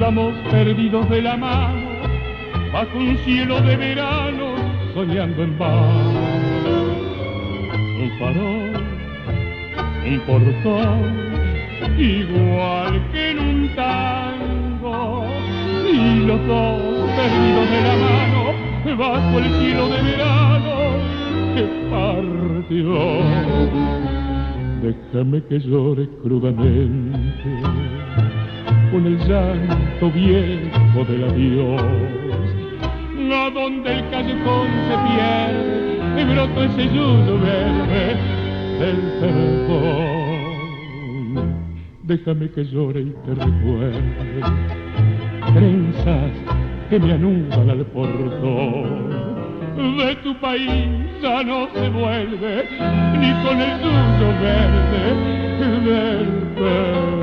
íbamos perdidos de la mano, bajo un cielo de verano, soñando en vano. Un farol, un portón, igual que en un tango, y los dos perdidos de la mano, bajo el cielo de verano que partió. Déjame que llore crudamente con el llanto viejo del adiós, a donde el callejón se pierde, brota ese yuyo verde del perdón. Déjame que llore y te recuerde trenzas que me anudan al portón. De tu país ya no se vuelve, ni con el yuyo verde del perdón.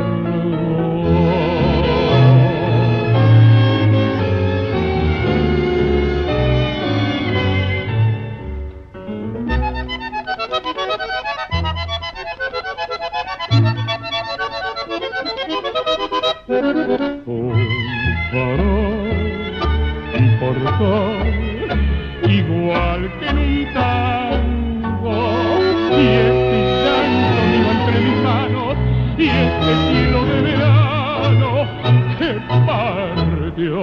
Un farol, un portón, igual que en un tango, y este llanto mío entre mis manos, y este cielo de verano que partió.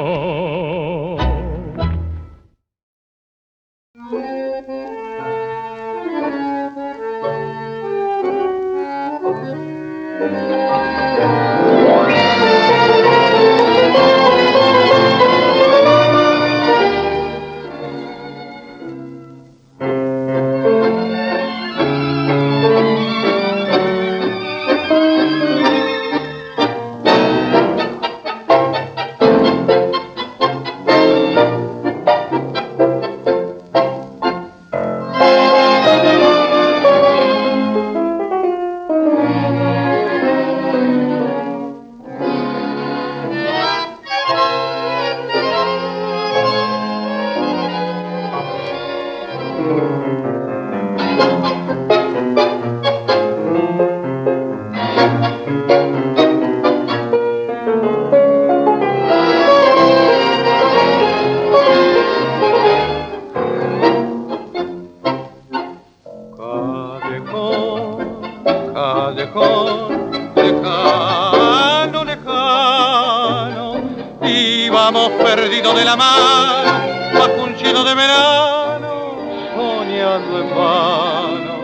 Perdido de la mano, bajo un cielo de verano, soñando en vano.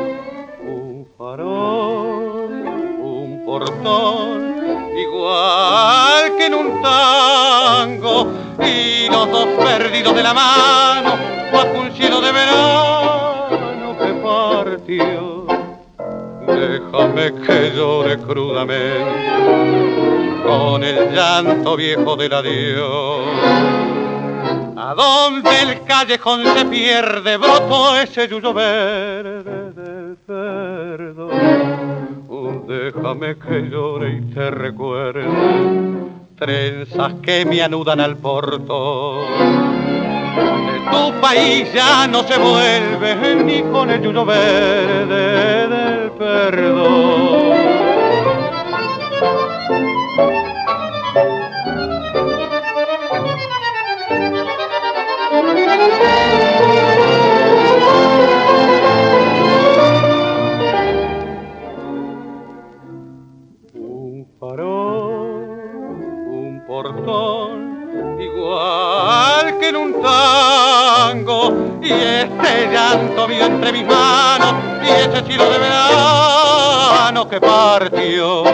Un farol, un portón, igual que en un tango, y los dos perdidos de la mano, bajo un cielo de verano que partió. Déjame que llore crudamente con el llanto viejo del adiós, a donde el callejón se pierde, brotó ese yuyo verde del perdón. Déjame que llore y te recuerde trenzas que me anudan al portón. De tu país ya no se vuelve, ni con el yuyo verde del perdón. Un farol, un portón, igual que en un tango, y este llanto mío entre mis manos, y ese cielo de verano que partió.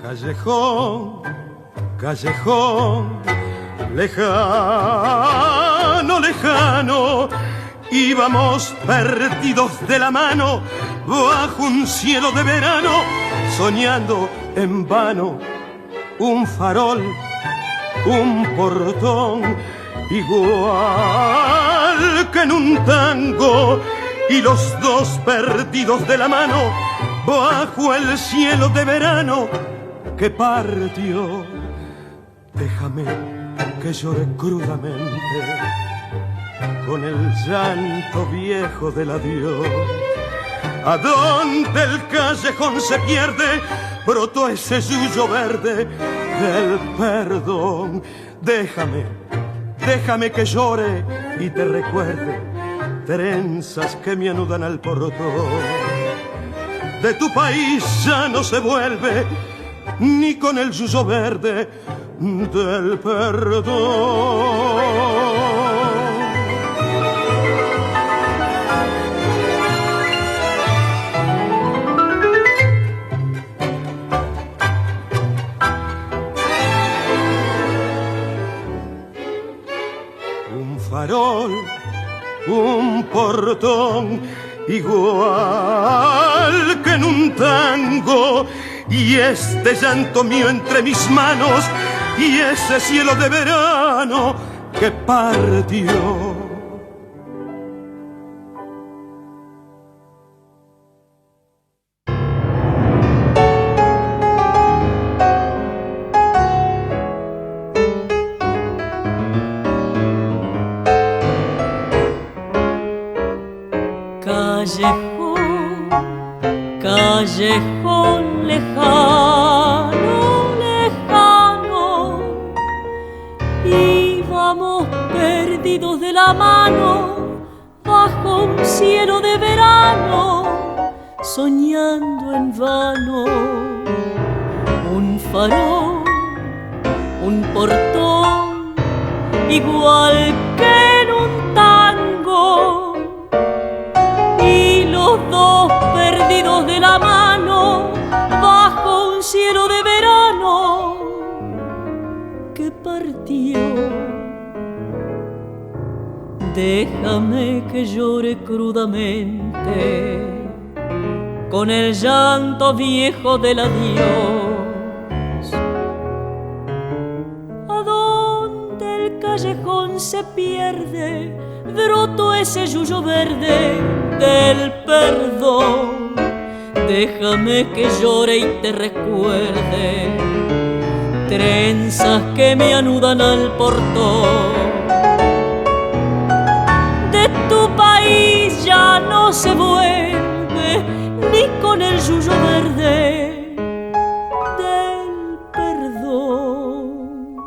Callejón, callejón, lejano, lejano, íbamos perdidos de la mano bajo un cielo de verano, soñando en vano un farol, un portón, igual que en un tango, y los dos perdidos de la mano bajo el cielo de verano que partió. Déjame que llore crudamente con el llanto viejo del adiós. A donde el callejón se pierde, brotó ese yuyo verde del perdón. Déjame que llore y te recuerde trenzas que me anudan al portón. De tu país ya no se vuelve ni con el yuyo verde del perdón. Farol, un portón, igual que en un tango, y este llanto mío entre mis manos, y ese cielo de verano que partió. Callejón lejano, lejano, íbamos perdidos de la mano bajo un cielo de verano, soñando en vano un farol, un portón, igual que en un tango, y los dos perdidos de la mano bajo un cielo de verano que partió. Déjame que llore crudamente con el llanto viejo del adiós. A donde el callejón se pierde, brotó ese yuyo verde del perdón. Déjame que llore y te recuerde trenzas que me anudan al portón. De tu país ya no se vuelve ni con el yuyo verde del perdón.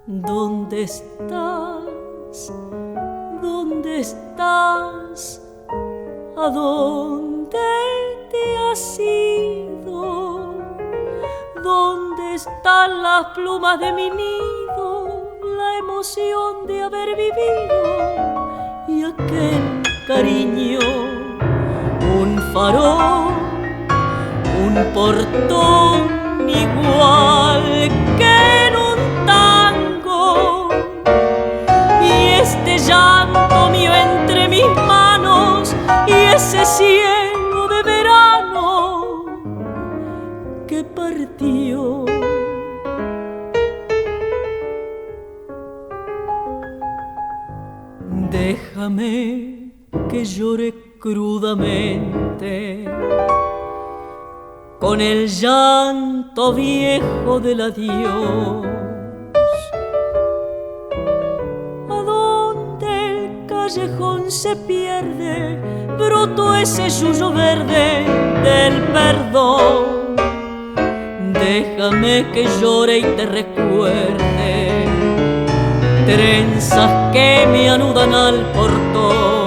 ¿Dónde estás? ¿Dónde estás? ¿A dónde te has ido? ¿Dónde están las plumas de mi nido? La emoción de haber vivido y aquel cariño. Un farol, un portón, igual que en un tango, y este llanto mío entre mis manos, y ese cielo de verano que partió. Déjame que llore crudamente con el llanto viejo del adiós. A donde el callejón se pierde, brotó ese yuyo verde del perdón. Déjame que llore y te recuerde trenzas que me anudan al portón.